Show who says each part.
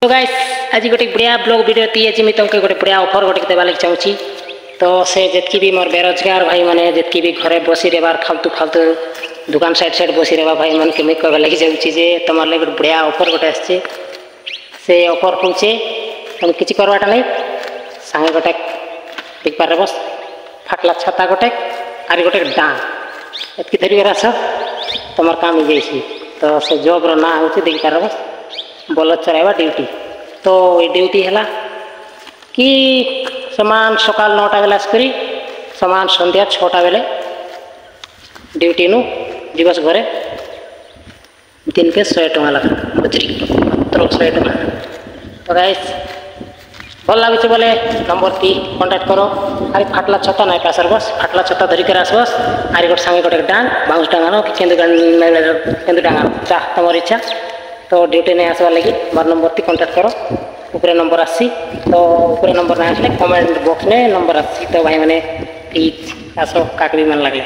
Speaker 1: तो गाइस आज गोटे बढ़िया ब्लॉग वीडियो ती आज मैं तुमको गोटे बढ़िया ऑफर गोटे देवा लगे चाहूँगी। तो से जितकी भी मोर बेरोजगार भाई मैंने जितकी भी घरे बसी रहार फालतू फालतू दुकान साइड साइड बसी रहा भाई मन के मुझे कहवा लगे चाहूँगी जे तुम लगे गोटे बढ़िया ऑफर गोटे आसे से ऑफर हूँ तुम किसी करवाटा नहीं सांगे गोटे देख पार बस फाटला छाता गोटे आर गोटे डांग एतकी धरिकर आस तुम काम हो जाए। तो से जॉब रो ना हूँ देख पार बस बलद चराइबा ड्यूटी। तो ये ड्यूटी है कि समान सकाल 9टा बेला आसकरी समान संध्या 6टा बेले ड्यूटी नु दिवस घरे दिन के 100 टଙ୍କା लगा मजूरी मात्र 100 टଙ୍କା। तो गाइस भल लगे बोले नंबर टी कांटेक्ट करो। अरे फाटला छता ना पासर बस फाटला छता धरिकर आस बस आरे गोटे सांगे गोटे डांग बाउंस डांगानो कि केंदु डांगानो चाह तुम इच्छा। तो ड्यूटी नहीं आसबार लगी मोर नंबर ती कांटेक्ट करो ऊपर नंबर आसी। तो ऊपर नंबर ना आसले कमेंट बॉक्स में नंबर आसी। तो भाई मैंने प्लीज आसो काक भी मन लगले।